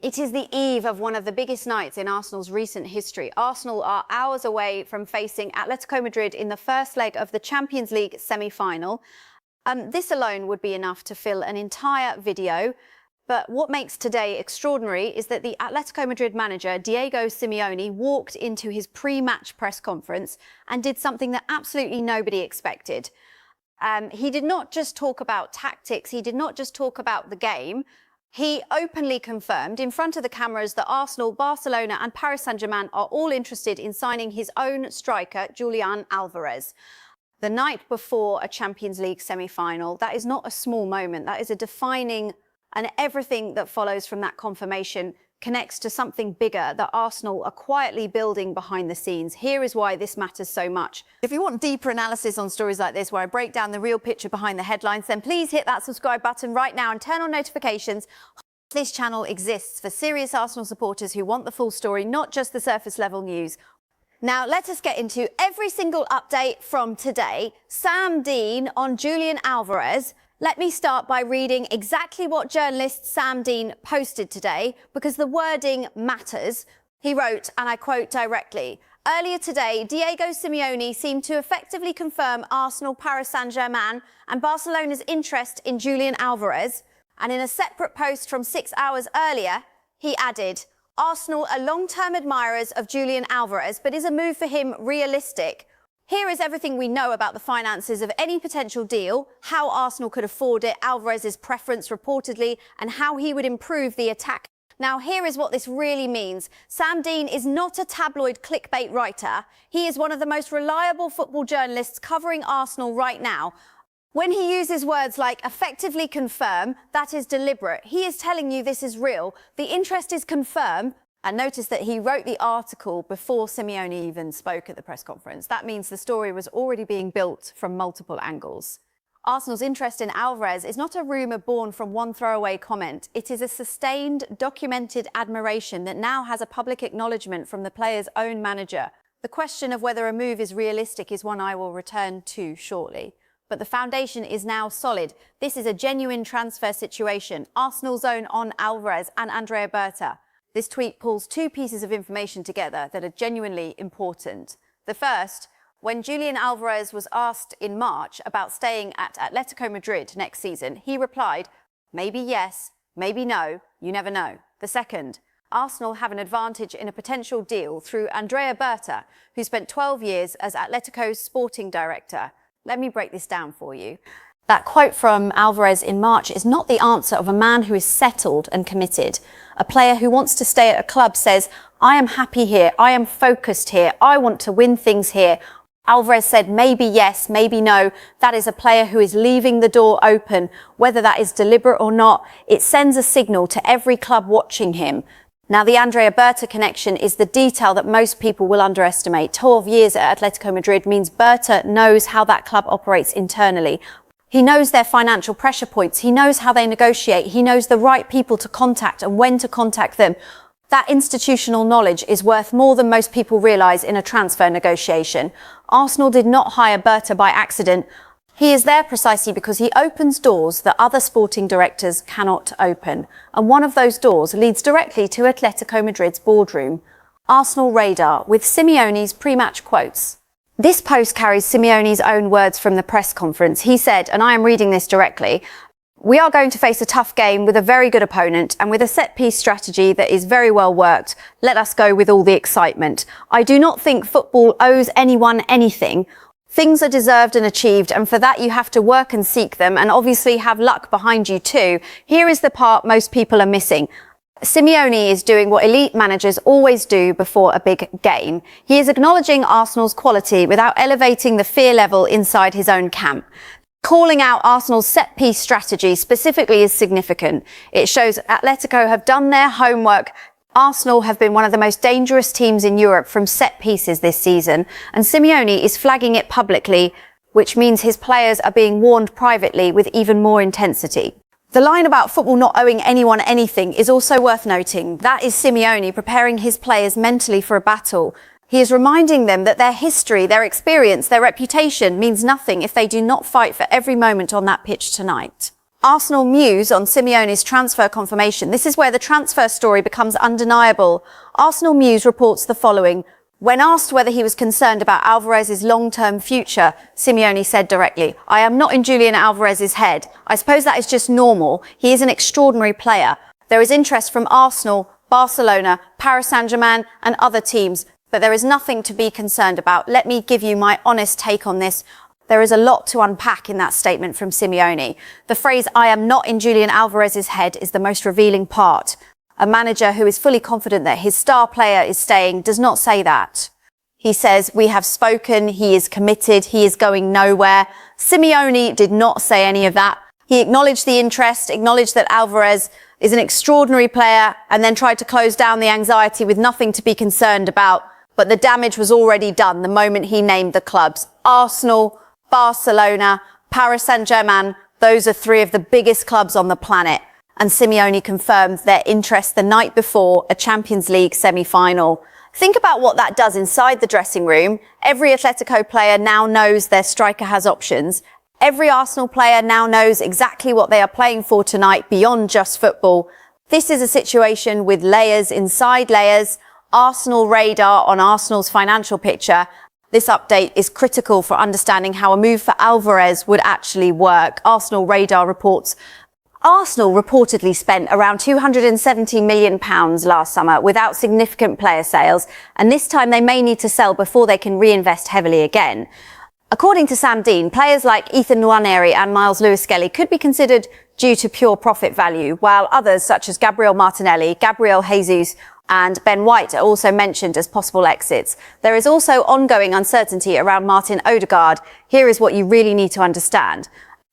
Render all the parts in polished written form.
It is the eve of one of the biggest nights in Arsenal's recent history. Arsenal are hours away from facing Atletico Madrid in the first leg of the Champions League semi-final. This alone would be enough to fill an entire video. But what makes today extraordinary is that the Atletico Madrid manager, Diego Simeone, walked into his pre-match press conference and did something that absolutely nobody expected. He did not just talk about tactics, he did not just talk about the game. He openly confirmed in front of the cameras that Arsenal, Barcelona and Paris Saint-Germain are all interested in signing his own striker, Julian Alvarez. The night before a Champions League semi-final, that is not a small moment. That is a defining, and everything that follows from that confirmation connects to something bigger that Arsenal are quietly building behind the scenes. Here is why this matters so much. If you want deeper analysis on stories like this, where I break down the real picture behind the headlines, then please hit that subscribe button right now and turn on notifications. This channel exists for serious Arsenal supporters who want the full story, not just the surface level news. Now, let us get into every single update from today. Sam Dean on Julian Alvarez. Let me start by reading exactly what journalist Sam Dean posted today, because the wording matters. He wrote, and I quote directly, "Earlier today, Diego Simeone seemed to effectively confirm Arsenal, Paris Saint-Germain and Barcelona's interest in Julian Alvarez. And in a separate post from 6 hours earlier, he added, Arsenal are long-term admirers of Julian Alvarez, but is a move for him realistic? Here is everything we know about the finances of any potential deal, how Arsenal could afford it, Alvarez's preference reportedly, and how he would improve the attack." Now, here is what this really means. Sam Dean is not a tabloid clickbait writer. He is one of the most reliable football journalists covering Arsenal right now. When he uses words like effectively confirm, that is deliberate. He is telling you this is real. The interest is confirmed. And notice that he wrote the article before Simeone even spoke at the press conference. That means the story was already being built from multiple angles. Arsenal's interest in Alvarez is not a rumour born from one throwaway comment. It is a sustained, documented admiration that now has a public acknowledgement from the player's own manager. The question of whether a move is realistic is one I will return to shortly. But the foundation is now solid. This is a genuine transfer situation. Arsenal's own on Alvarez and Andrea Berta. This tweet pulls two pieces of information together that are genuinely important. The first, when Julian Alvarez was asked in March about staying at Atletico Madrid next season, he replied, maybe yes, maybe no, you never know. The second, Arsenal have an advantage in a potential deal through Andrea Berta, who spent 12 years as Atletico's sporting director. Let me break this down for you. That quote from Alvarez in March is not the answer of a man who is settled and committed. A player who wants to stay at a club says, I am happy here, I am focused here, I want to win things here. Alvarez said maybe yes, maybe no. That is a player who is leaving the door open. Whether that is deliberate or not, it sends a signal to every club watching him. Now, the Andrea Berta connection is the detail that most people will underestimate. 12 years at Atletico Madrid means Berta knows how that club operates internally. He knows their financial pressure points. He knows how they negotiate. He knows the right people to contact and when to contact them. That institutional knowledge is worth more than most people realise in a transfer negotiation. Arsenal did not hire Berta by accident. He is there precisely because he opens doors that other sporting directors cannot open. And one of those doors leads directly to Atletico Madrid's boardroom. Arsenal radar with Simeone's pre-match quotes. This post carries Simeone's own words from the press conference. He said, and I am reading this directly, "We are going to face a tough game with a very good opponent and with a set-piece strategy that is very well worked. Let us go with all the excitement. I do not think football owes anyone anything. Things are deserved and achieved, and for that you have to work and seek them, and obviously have luck behind you too. Here is the part most people are missing. Simeone is doing what elite managers always do before a big game. He is acknowledging Arsenal's quality without elevating the fear level inside his own camp. Calling out Arsenal's set-piece strategy specifically is significant. It shows Atletico have done their homework. Arsenal have been one of the most dangerous teams in Europe from set pieces this season, and Simeone is flagging it publicly, which means his players are being warned privately with even more intensity." The line about football not owing anyone anything is also worth noting. That is Simeone preparing his players mentally for a battle. He is reminding them that their history, their experience, their reputation means nothing if they do not fight for every moment on that pitch tonight. Arsenal muse on Simeone's transfer confirmation. This is where the transfer story becomes undeniable. Arsenal Muse reports the following. When asked whether he was concerned about Alvarez's long-term future, Simeone said directly, "I am not in Julian Alvarez's head. I suppose that is just normal. He is an extraordinary player. There is interest from Arsenal, Barcelona, Paris Saint-Germain and other teams, but there is nothing to be concerned about. Let me give you my honest take on this." There is a lot to unpack in that statement from Simeone. The phrase, "I am not in Julian Alvarez's head," is the most revealing part. A manager who is fully confident that his star player is staying does not say that. He says, "We have spoken, he is committed, he is going nowhere." Simeone did not say any of that. He acknowledged the interest, acknowledged that Alvarez is an extraordinary player, and then tried to close down the anxiety with nothing to be concerned about. But the damage was already done the moment he named the clubs. Arsenal, Barcelona, Paris Saint-Germain, those are three of the biggest clubs on the planet. And Simeone confirmed their interest the night before a Champions League semi-final. Think about what that does inside the dressing room. Every Atletico player now knows their striker has options. Every Arsenal player now knows exactly what they are playing for tonight beyond just football. This is a situation with layers inside layers. Arsenal radar on Arsenal's financial picture. This update is critical for understanding how a move for Alvarez would actually work. Arsenal radar reports Arsenal reportedly spent around £270 million last summer without significant player sales, and this time they may need to sell before they can reinvest heavily again. According to Sam Dean, players like Ethan Nwaneri and Miles Lewis-Skelly could be considered due to pure profit value, while others such as Gabriel Martinelli, Gabriel Jesus and Ben White are also mentioned as possible exits. There is also ongoing uncertainty around Martin Odegaard. Here is what you really need to understand.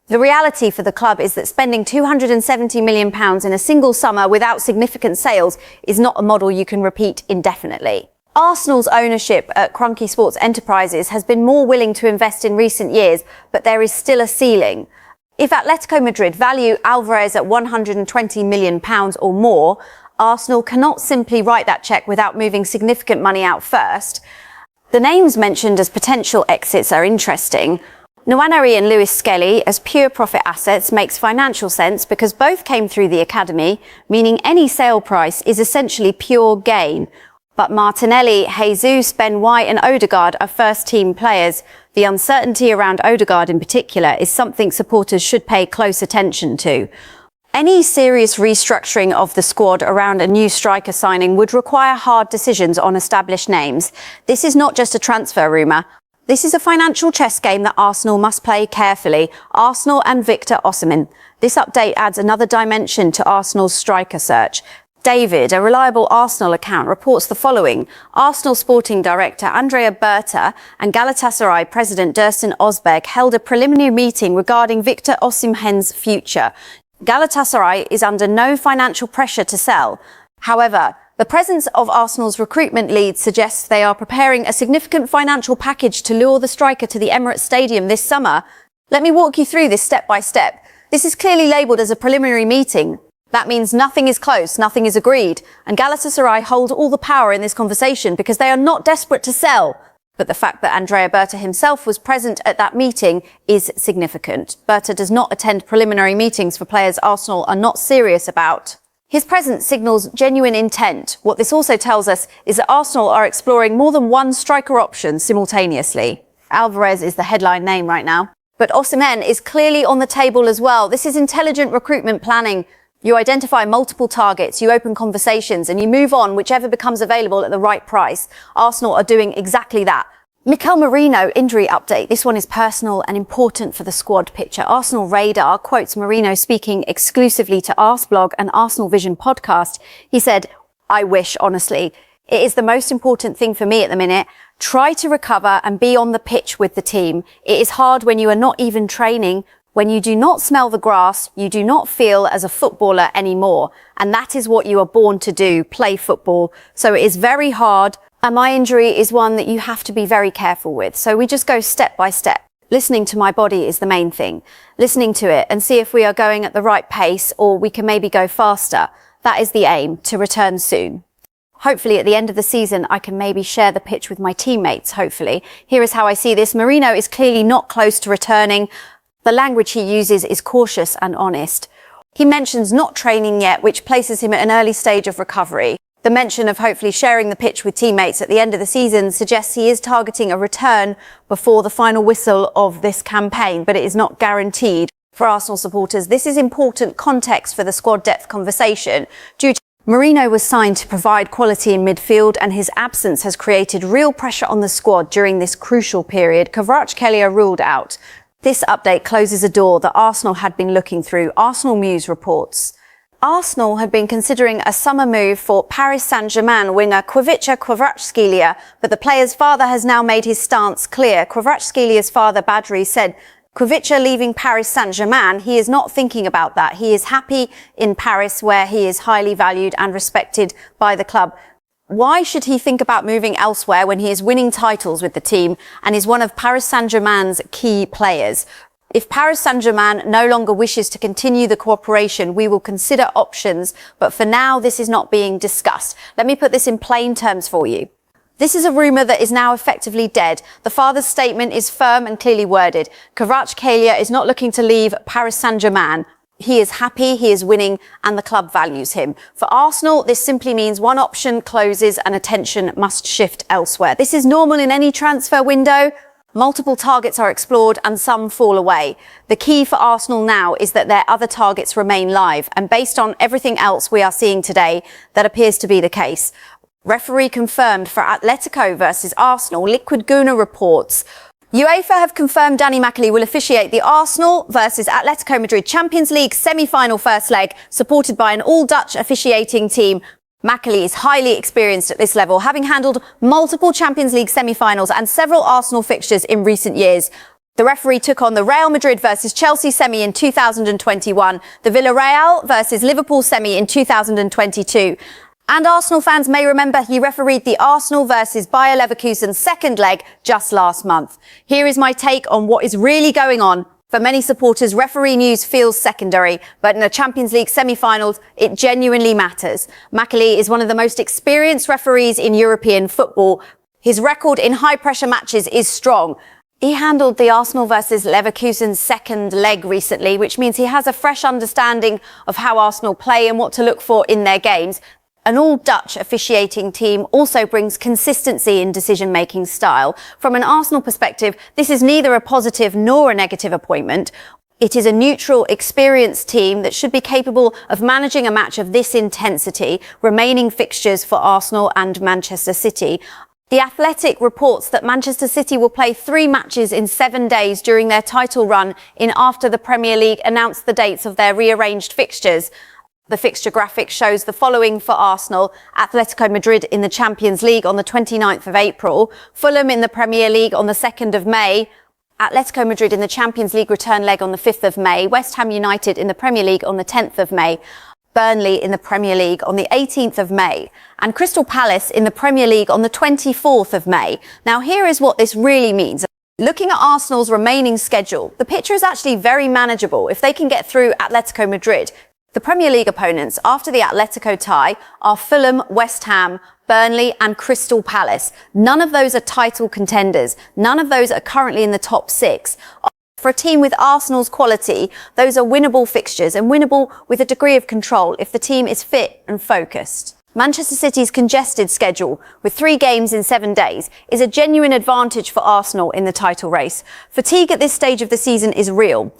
The reality for the club is that spending £270 million in a single summer without significant sales is not a model you can repeat indefinitely. Arsenal's ownership at Kroenke Sports Enterprises has been more willing to invest in recent years, but there is still a ceiling. If Atletico Madrid value Alvarez at £120 million or more, Arsenal cannot simply write that cheque without moving significant money out first. The names mentioned as potential exits are interesting. Nwaneri and Lewis-Skelly as pure profit assets makes financial sense because both came through the academy, meaning any sale price is essentially pure gain. But Martinelli, Jesus, Ben White and Odegaard are first-team players. The uncertainty around Odegaard in particular is something supporters should pay close attention to. Any serious restructuring of the squad around a new striker signing would require hard decisions on established names. This is not just a transfer rumour. This is a financial chess game that Arsenal must play carefully. Arsenal and Victor Osimhen. This update adds another dimension to Arsenal's striker search. David, a reliable Arsenal account, reports the following. Arsenal sporting director Andrea Berta and Galatasaray president Dursun Ozbek held a preliminary meeting regarding Victor Osimhen's future. Galatasaray is under no financial pressure to sell. However, the presence of Arsenal's recruitment lead suggests they are preparing a significant financial package to lure the striker to the Emirates Stadium this summer. Let me walk you through this step by step. This is clearly labelled as a preliminary meeting. That means nothing is close, nothing is agreed, and Galatasaray hold all the power in this conversation because they are not desperate to sell. But the fact that Andrea Berta himself was present at that meeting is significant. Berta does not attend preliminary meetings for players Arsenal are not serious about. His presence signals genuine intent. What this also tells us is that Arsenal are exploring more than one striker option simultaneously. Alvarez is the headline name right now. But Osimhen is clearly on the table as well. This is intelligent recruitment planning. You identify multiple targets, you open conversations, and you move on whichever becomes available at the right price. Arsenal are doing exactly that. Mikel Merino injury update. This one is personal and important for the squad picture. Arsenal Radar quotes Merino speaking exclusively to Arsblog and Arsenal Vision podcast. He said, "I wish, honestly. It is the most important thing for me at the minute. Try to recover and be on the pitch with the team. It is hard when you are not even training. When you do not smell the grass, you do not feel as a footballer anymore. And that is what you are born to do, play football. So it is very hard. And my injury is one that you have to be very careful with. So we just go step by step. Listening to my body is the main thing. Listening to it and see if we are going at the right pace or we can maybe go faster. That is the aim, to return soon. Hopefully at the end of the season, I can maybe share the pitch with my teammates, hopefully. Here is how I see this. Merino is clearly not close to returning. The language he uses is cautious and honest. He mentions not training yet, which places him at an early stage of recovery. The mention of hopefully sharing the pitch with teammates at the end of the season suggests he is targeting a return before the final whistle of this campaign, but it is not guaranteed. For Arsenal supporters, this is important context for the squad depth conversation. Merino was signed to provide quality in midfield, and his absence has created real pressure on the squad during this crucial period. Kvaratskhelia ruled out. This update closes a door that Arsenal had been looking through. Arsenal News reports. Arsenal had been considering a summer move for Paris Saint-Germain winger Kvaratskhelia, but the player's father has now made his stance clear. Kvaratskhelia's father, Badri, said, Kvaratskhelia leaving Paris Saint-Germain, he is not thinking about that. He is happy in Paris, where he is highly valued and respected by the club. Why should he think about moving elsewhere when he is winning titles with the team and is one of Paris Saint-Germain's key players? If Paris Saint-Germain no longer wishes to continue the cooperation, we will consider options, but for now this is not being discussed. Let me put this in plain terms for you. This is a rumour that is now effectively dead. The father's statement is firm and clearly worded. Kvaratskhelia is not looking to leave Paris Saint-Germain. He is happy, he is winning, and the club values him. For Arsenal, this simply means one option closes and attention must shift elsewhere. This is normal in any transfer window. Multiple targets are explored and some fall away. The key for Arsenal now is that their other targets remain live, and based on everything else we are seeing today, that appears to be the case. Referee confirmed for Atletico versus Arsenal. Liquid Guna reports. UEFA have confirmed Danny Mikel will officiate the Arsenal versus Atletico Madrid Champions League semi-final first leg, supported by an all-Dutch officiating team. Mikel is highly experienced at this level, having handled multiple Champions League semi-finals and several Arsenal fixtures in recent years. The referee took on the Real Madrid versus Chelsea semi in 2021, the Villarreal versus Liverpool semi in 2022. And Arsenal fans may remember he refereed the Arsenal versus Bayer Leverkusen second leg just last month. Here is my take on what is really going on. For many supporters, referee news feels secondary, but in the Champions League semi-finals, it genuinely matters. Mikel is one of the most experienced referees in European football. His record in high-pressure matches is strong. He handled the Arsenal versus Leverkusen second leg recently, which means he has a fresh understanding of how Arsenal play and what to look for in their games. An all-Dutch officiating team also brings consistency in decision-making style. From an Arsenal perspective, this is neither a positive nor a negative appointment. It is a neutral, experienced team that should be capable of managing a match of this intensity, remaining fixtures for Arsenal and Manchester City. The Athletic reports that Manchester City will play 3 matches in 7 days during their title run in after the Premier League announced the dates of their rearranged fixtures. The fixture graphic shows the following for Arsenal: Atletico Madrid in the Champions League on the 29th of April, Fulham in the Premier League on the 2nd of May, Atletico Madrid in the Champions League return leg on the 5th of May, West Ham United in the Premier League on the 10th of May, Burnley in the Premier League on the 18th of May, and Crystal Palace in the Premier League on the 24th of May. Now, here is what this really means. Looking at Arsenal's remaining schedule, the picture is actually very manageable if they can get through Atletico Madrid. The Premier League opponents after the Atletico tie are Fulham, West Ham, Burnley and Crystal Palace. None of those are title contenders. None of those are currently in the top 6. For a team with Arsenal's quality, those are winnable fixtures and winnable with a degree of control if the team is fit and focused. Manchester City's congested schedule, with 3 games in 7 days, is a genuine advantage for Arsenal in the title race. Fatigue at this stage of the season is real.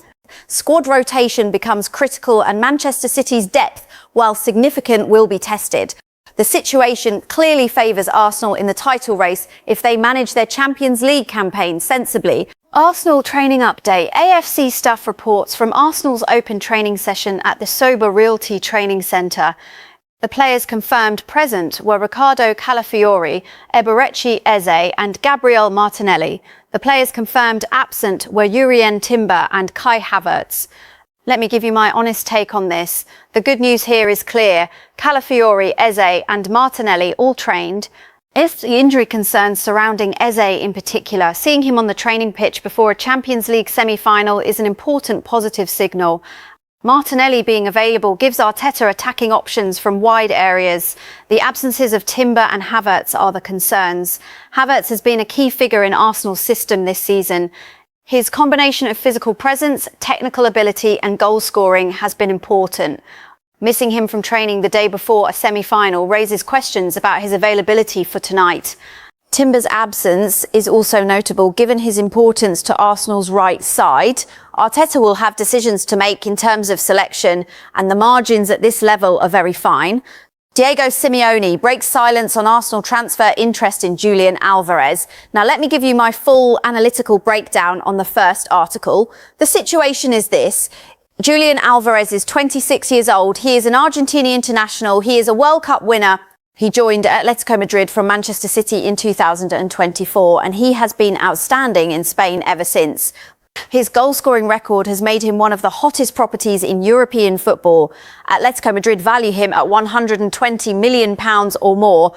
Squad rotation becomes critical and Manchester City's depth, while significant, will be tested. The situation clearly favours Arsenal in the title race if they manage their Champions League campaign sensibly. Arsenal training update. AFC Stuff reports from Arsenal's open training session at the Sober Realty Training Centre. The players confirmed present were Riccardo Calafiori, Eberechi Eze and Gabriel Martinelli. The players confirmed absent were Jurrien Timber and Kai Havertz. Let me give you my honest take on this. The good news here is clear. Calafiori, Eze and Martinelli all trained. If the injury concerns surrounding Eze in particular, seeing him on the training pitch before a Champions League semi-final is an important positive signal. Martinelli being available gives Arteta attacking options from wide areas. The absences of Timber and Havertz are the concerns. Havertz has been a key figure in Arsenal's system this season. His combination of physical presence, technical ability and goal scoring has been important. Missing him from training the day before a semi-final raises questions about his availability for tonight. Timber's absence is also notable given his importance to Arsenal's right side. Arteta will have decisions to make in terms of selection, and the margins at this level are very fine. Diego Simeone breaks silence on Arsenal transfer interest in Julian Alvarez. Now let me give you my full analytical breakdown on the first article. The situation is this. Julian Alvarez is 26 years old. He is an Argentinian international. He is a World Cup winner. He joined Atletico Madrid from Manchester City in 2024, and he has been outstanding in Spain ever since. His goal-scoring record has made him one of the hottest properties in European football. Atletico Madrid value him at £120 million or more.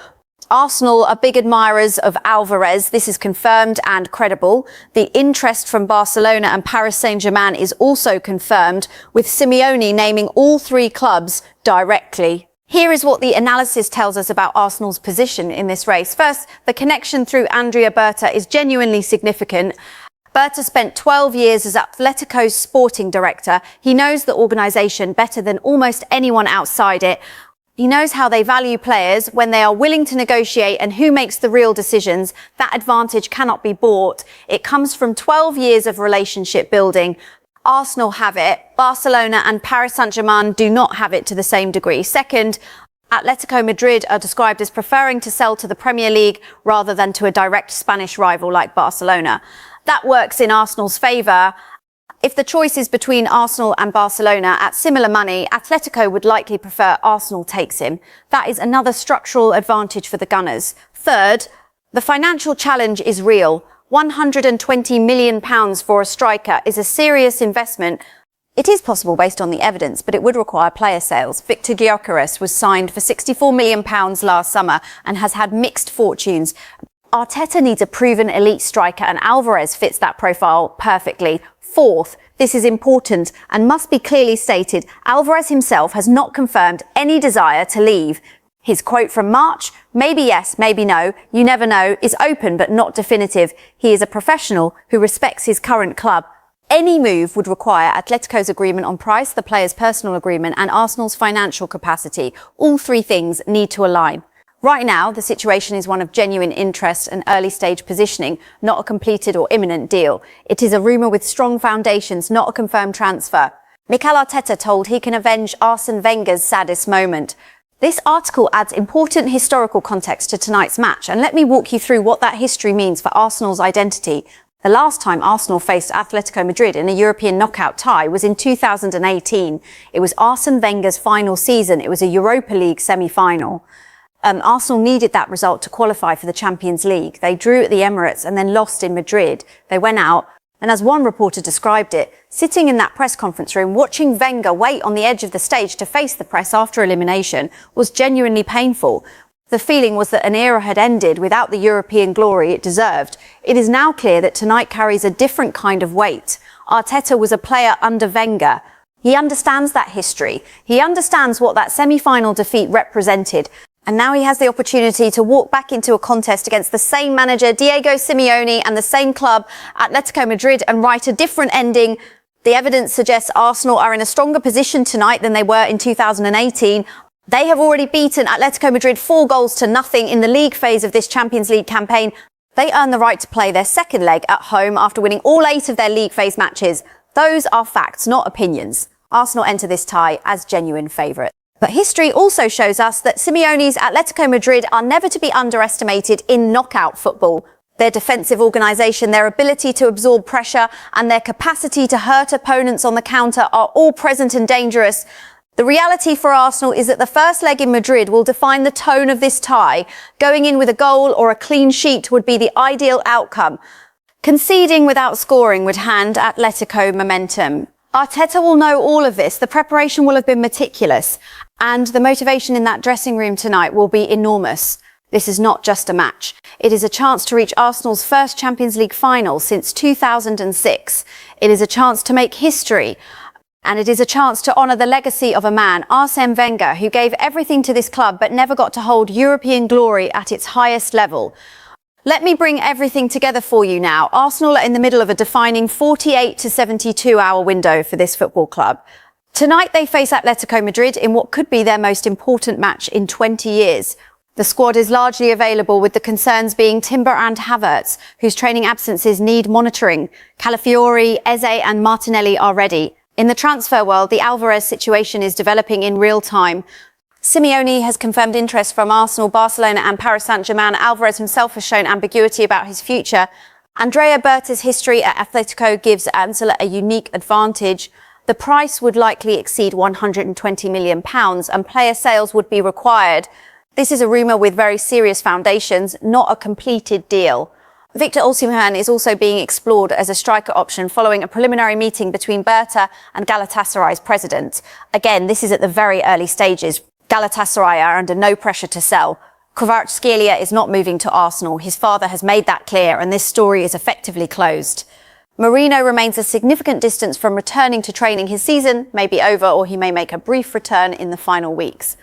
Arsenal are big admirers of Alvarez. This is confirmed and credible. The interest from Barcelona and Paris Saint-Germain is also confirmed, with Simeone naming all three clubs directly. Here is what the analysis tells us about Arsenal's position in this race. First, the connection through Andrea Berta is genuinely significant. Berta spent 12 years as Atletico's sporting director. He knows the organisation better than almost anyone outside it. He knows how they value players, when they are willing to negotiate, and who makes the real decisions. That advantage cannot be bought. It comes from 12 years of relationship building. Arsenal have it. Barcelona and Paris Saint-Germain do not have it to the same degree. Second, Atletico Madrid are described as preferring to sell to the Premier League rather than to a direct Spanish rival like Barcelona. That works in Arsenal's favour. If the choice is between Arsenal and Barcelona at similar money, Atletico would likely prefer Arsenal takes him. That is another structural advantage for the Gunners. Third, the financial challenge is real. £120 million for a striker is a serious investment. It is possible based on the evidence, but it would require player sales. Victor Osimhen was signed for £64 million last summer and has had mixed fortunes. Arteta needs a proven elite striker, and Alvarez fits that profile perfectly. Fourth, this is important and must be clearly stated, Alvarez himself has not confirmed any desire to leave. His quote from March, "Maybe yes, maybe no, you never know," is open but not definitive. He is a professional who respects his current club. Any move would require Atletico's agreement on price, the player's personal agreement, and Arsenal's financial capacity. All three things need to align. Right now, the situation is one of genuine interest and early-stage positioning, not a completed or imminent deal. It is a rumour with strong foundations, not a confirmed transfer. Mikel Arteta told he can avenge Arsene Wenger's saddest moment. This article adds important historical context to tonight's match, and let me walk you through what that history means for Arsenal's identity. The last time Arsenal faced Atletico Madrid in a European knockout tie was in 2018. It was Arsene Wenger's final season. It was a Europa League semi-final. Arsenal needed that result to qualify for the Champions League. They drew at the Emirates and then lost in Madrid. They went out, and as one reporter described it, sitting in that press conference room, watching Wenger wait on the edge of the stage to face the press after elimination was genuinely painful. The feeling was that an era had ended without the European glory it deserved. It is now clear that tonight carries a different kind of weight. Arteta was a player under Wenger. He understands that history. He understands what that semi-final defeat represented. And now he has the opportunity to walk back into a contest against the same manager, Diego Simeone, and the same club, Atletico Madrid, and write a different ending. The evidence suggests Arsenal are in a stronger position tonight than they were in 2018. They have already beaten Atletico Madrid 4-0 in the league phase of this Champions League campaign. They earn the right to play their second leg at home after winning all 8 of their league phase matches. Those are facts, not opinions. Arsenal enter this tie as genuine favourites. But history also shows us that Simeone's Atletico Madrid are never to be underestimated in knockout football. Their defensive organisation, their ability to absorb pressure, and their capacity to hurt opponents on the counter are all present and dangerous. The reality for Arsenal is that the first leg in Madrid will define the tone of this tie. Going in with a goal or a clean sheet would be the ideal outcome. Conceding without scoring would hand Atletico momentum. Arteta will know all of this. The preparation will have been meticulous, and the motivation in that dressing room tonight will be enormous. This is not just a match. It is a chance to reach Arsenal's first Champions League final since 2006. It is a chance to make history, and it is a chance to honour the legacy of a man, Arsene Wenger, who gave everything to this club but never got to hold European glory at its highest level. Let me bring everything together for you now. Arsenal are in the middle of a defining 48 to 72 hour window for this football club. Tonight they face Atletico Madrid in what could be their most important match in 20 years. The squad is largely available, with the concerns being Timber and Havertz, whose training absences need monitoring. Calafiori, Eze and Martinelli are ready. In the transfer world, the Alvarez situation is developing in real time. Simeone has confirmed interest from Arsenal, Barcelona and Paris Saint-Germain. Alvarez himself has shown ambiguity about his future. Andrea Berta's history at Atletico gives Ansela a unique advantage. The price would likely exceed £120 million and player sales would be required. This is a rumour with very serious foundations, not a completed deal. Victor Osimhen is also being explored as a striker option following a preliminary meeting between Berta and Galatasaray's president. Again, this is at the very early stages. Galatasaray are under no pressure to sell. Kvaratskhelia is not moving to Arsenal. His father has made that clear, and this story is effectively closed. Merino remains a significant distance from returning to training. His season may be over, or he may make a brief return in the final weeks.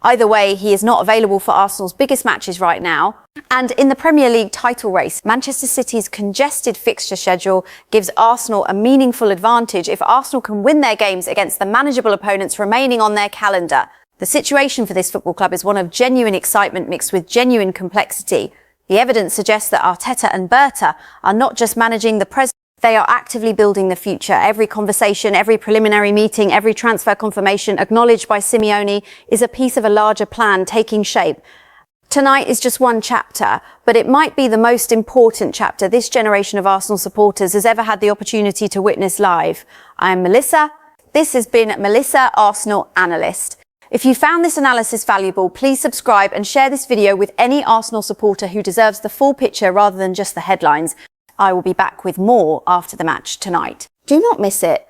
Either way, he is not available for Arsenal's biggest matches right now. And in the Premier League title race, Manchester City's congested fixture schedule gives Arsenal a meaningful advantage if Arsenal can win their games against the manageable opponents remaining on their calendar. The situation for this football club is one of genuine excitement mixed with genuine complexity. The evidence suggests that Arteta and Berta are not just managing the present, they are actively building the future. Every conversation, every preliminary meeting, every transfer confirmation acknowledged by Simeone is a piece of a larger plan taking shape. Tonight is just one chapter, but it might be the most important chapter this generation of Arsenal supporters has ever had the opportunity to witness live. I'm Melissa. This has been Melissa, Arsenal Analyst. If you found this analysis valuable, please subscribe and share this video with any Arsenal supporter who deserves the full picture rather than just the headlines. I will be back with more after the match tonight. Do not miss it.